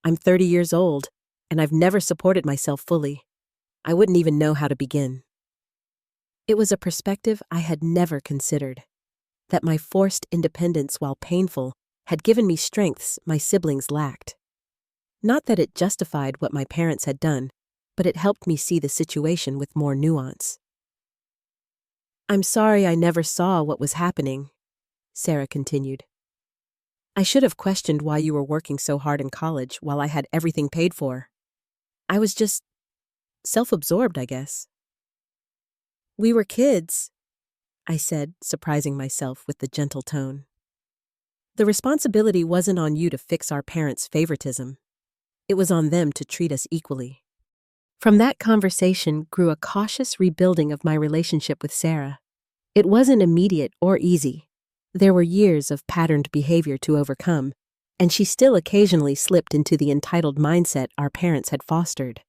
I'm 30 years old, and I've never supported myself fully. I wouldn't even know how to begin." It was a perspective I had never considered, that my forced independence, while painful, had given me strengths my siblings lacked. Not that it justified what my parents had done, but it helped me see the situation with more nuance. "I'm sorry I never saw what was happening," Sarah continued. "I should have questioned why you were working so hard in college while I had everything paid for. I was just self-absorbed, I guess." "We were kids," I said, surprising myself with the gentle tone. "The responsibility wasn't on you to fix our parents' favoritism. It was on them to treat us equally." From that conversation grew a cautious rebuilding of my relationship with Sarah. It wasn't immediate or easy. There were years of patterned behavior to overcome, and she still occasionally slipped into the entitled mindset our parents had fostered.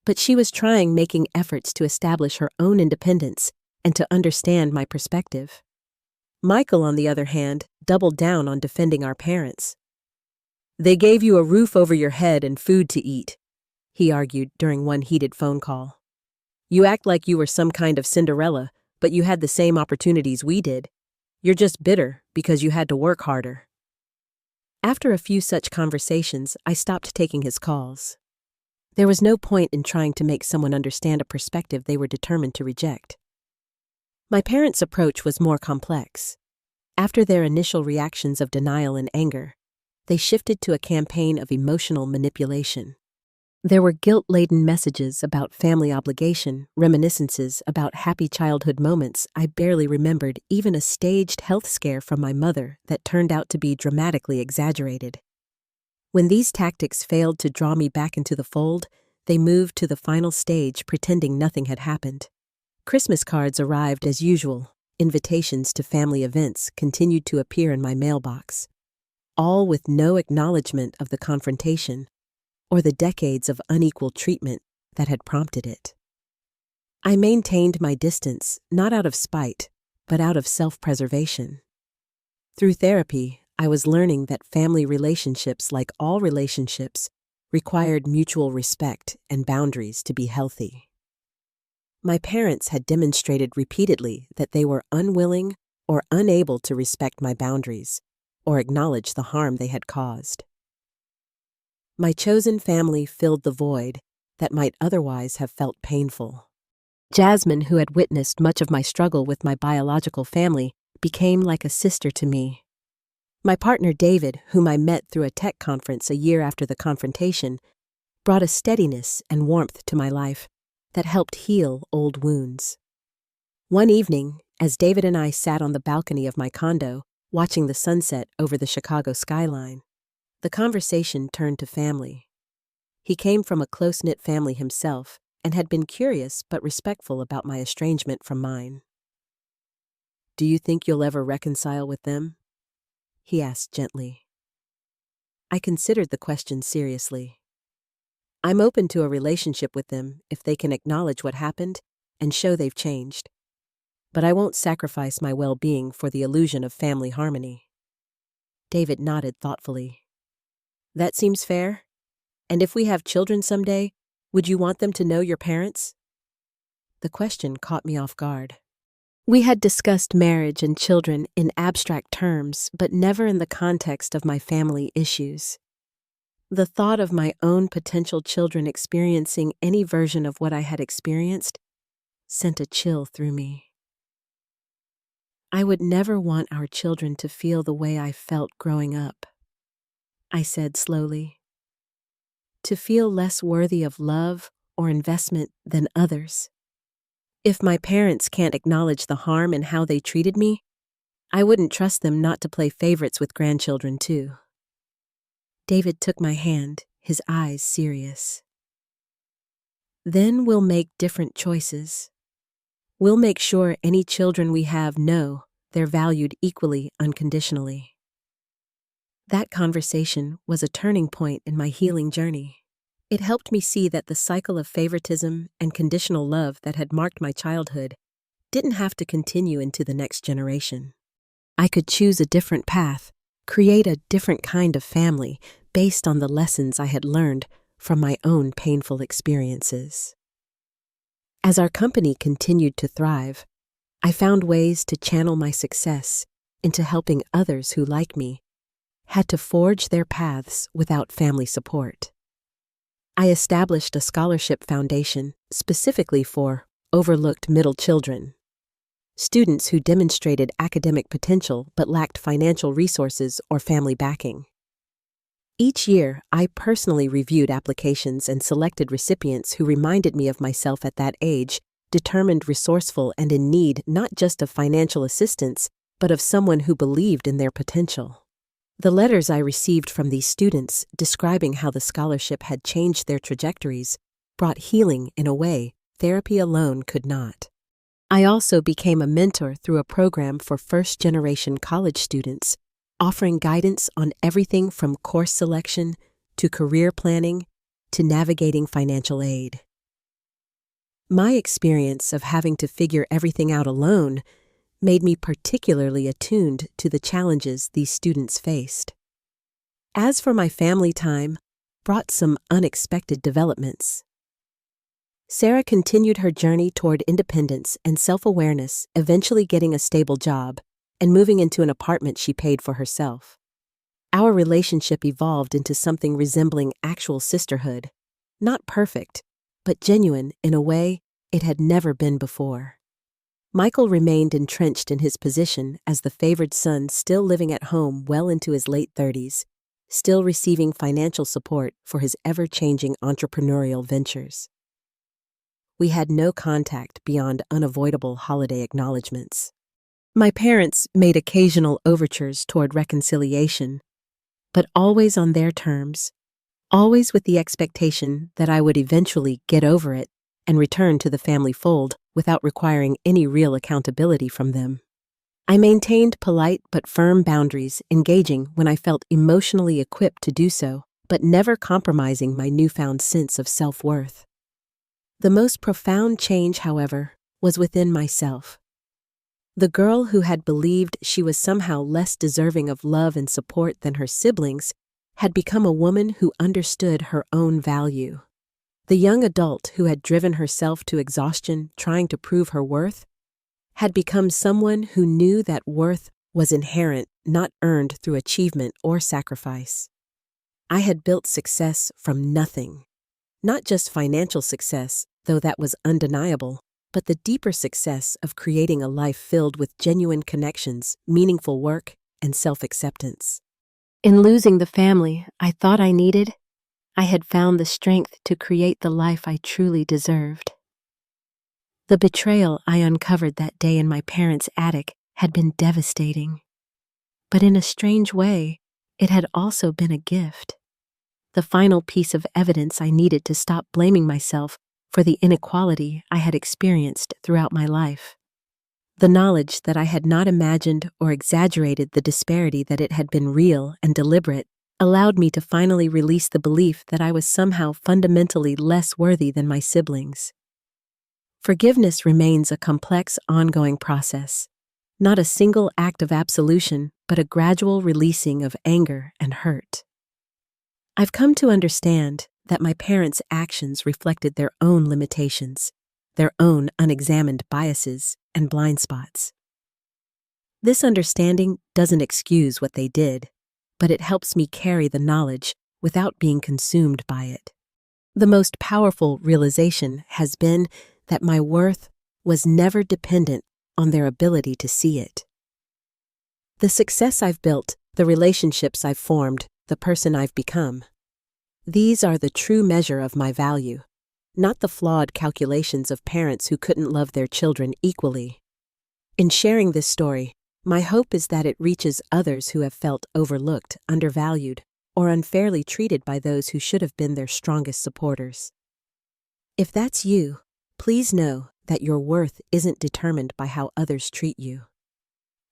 But she was making efforts to establish her own independence and to understand my perspective. Michael, on the other hand, doubled down on defending our parents. "They gave you a roof over your head and food to eat," he argued during one heated phone call. "You act like you were some kind of Cinderella, but you had the same opportunities we did. You're just bitter because you had to work harder." After a few such conversations, I stopped taking his calls. There was no point in trying to make someone understand a perspective they were determined to reject. My parents' approach was more complex. After their initial reactions of denial and anger, they shifted to a campaign of emotional manipulation. There were guilt-laden messages about family obligation, reminiscences about happy childhood moments I barely remembered, even a staged health scare from my mother that turned out to be dramatically exaggerated. When these tactics failed to draw me back into the fold, they moved to the final stage pretending nothing had happened. Christmas cards arrived as usual. Invitations to family events continued to appear in my mailbox, all with no acknowledgement of the confrontation or the decades of unequal treatment that had prompted it. I maintained my distance, not out of spite, but out of self-preservation. Through therapy, I was learning that family relationships, like all relationships, required mutual respect and boundaries to be healthy. My parents had demonstrated repeatedly that they were unwilling or unable to respect my boundaries or acknowledge the harm they had caused. My chosen family filled the void that might otherwise have felt painful. Jasmine, who had witnessed much of my struggle with my biological family, became like a sister to me. My partner David, whom I met through a tech conference a year after the confrontation, brought a steadiness and warmth to my life that helped heal old wounds. One evening, as David and I sat on the balcony of my condo, watching the sunset over the Chicago skyline, the conversation turned to family. He came from a close-knit family himself and had been curious but respectful about my estrangement from mine. "Do you think you'll ever reconcile with them?" he asked gently. I considered the question seriously. "I'm open to a relationship with them if they can acknowledge what happened and show they've changed. But I won't sacrifice my well-being for the illusion of family harmony." David nodded thoughtfully. "That seems fair. And if we have children someday, would you want them to know your parents?" The question caught me off guard. We had discussed marriage and children in abstract terms, but never in the context of my family issues. The thought of my own potential children experiencing any version of what I had experienced sent a chill through me. "I would never want our children to feel the way I felt growing up," I said slowly. "To feel less worthy of love or investment than others. If my parents can't acknowledge the harm in how they treated me, I wouldn't trust them not to play favorites with grandchildren too." David took my hand, his eyes serious. "Then we'll make different choices. We'll make sure any children we have know they're valued equally unconditionally." That conversation was a turning point in my healing journey. It helped me see that the cycle of favoritism and conditional love that had marked my childhood didn't have to continue into the next generation. I could choose a different path, create a different kind of family based on the lessons I had learned from my own painful experiences. As our company continued to thrive, I found ways to channel my success into helping others who, like me, had to forge their paths without family support. I established a scholarship foundation specifically for overlooked middle children, students who demonstrated academic potential but lacked financial resources or family backing. Each year, I personally reviewed applications and selected recipients who reminded me of myself at that age, determined, resourceful, and in need not just of financial assistance, but of someone who believed in their potential. The letters I received from these students describing how the scholarship had changed their trajectories brought healing in a way therapy alone could not. I also became a mentor through a program for first-generation college students, offering guidance on everything from course selection to career planning to navigating financial aid. My experience of having to figure everything out alone made me particularly attuned to the challenges these students faced. As for my family time, brought some unexpected developments. Sarah continued her journey toward independence and self-awareness, eventually getting a stable job and moving into an apartment she paid for herself. Our relationship evolved into something resembling actual sisterhood, not perfect, but genuine in a way it had never been before. Michael remained entrenched in his position as the favored son, still living at home well into his late 30s, still receiving financial support for his ever-changing entrepreneurial ventures. We had no contact beyond unavoidable holiday acknowledgments. My parents made occasional overtures toward reconciliation, but always on their terms, always with the expectation that I would eventually get over it and return to the family fold without requiring any real accountability from them. I maintained polite but firm boundaries, engaging when I felt emotionally equipped to do so, but never compromising my newfound sense of self-worth. The most profound change, however, was within myself. The girl who had believed she was somehow less deserving of love and support than her siblings had become a woman who understood her own value. The young adult who had driven herself to exhaustion trying to prove her worth had become someone who knew that worth was inherent, not earned through achievement or sacrifice. I had built success from nothing. Not just financial success, though that was undeniable, but the deeper success of creating a life filled with genuine connections, meaningful work, and self-acceptance. In losing the family I thought I needed, I had found the strength to create the life I truly deserved. The betrayal I uncovered that day in my parents' attic had been devastating. But in a strange way, it had also been a gift. The final piece of evidence I needed to stop blaming myself for the inequality I had experienced throughout my life. The knowledge that I had not imagined or exaggerated the disparity, that it had been real and deliberate, allowed me to finally release the belief that I was somehow fundamentally less worthy than my siblings. Forgiveness remains a complex, ongoing process, not a single act of absolution, but a gradual releasing of anger and hurt. I've come to understand that my parents' actions reflected their own limitations, their own unexamined biases and blind spots. This understanding doesn't excuse what they did, but it helps me carry the knowledge without being consumed by it. The most powerful realization has been that my worth was never dependent on their ability to see it. The success I've built, the relationships I've formed, the person I've become, these are the true measure of my value, not the flawed calculations of parents who couldn't love their children equally. In sharing this story, my hope is that it reaches others who have felt overlooked, undervalued, or unfairly treated by those who should have been their strongest supporters. If that's you, please know that your worth isn't determined by how others treat you.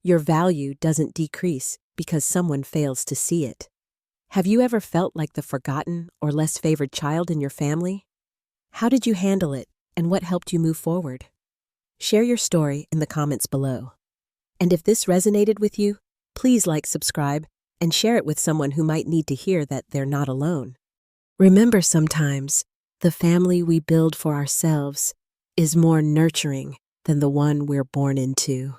Your value doesn't decrease because someone fails to see it. Have you ever felt like the forgotten or less favored child in your family? How did you handle it, and what helped you move forward? Share your story in the comments below. And if this resonated with you, please like, subscribe, and share it with someone who might need to hear that they're not alone. Remember, sometimes the family we build for ourselves is more nurturing than the one we're born into.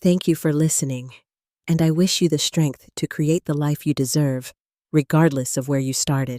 Thank you for listening, and I wish you the strength to create the life you deserve, regardless of where you started.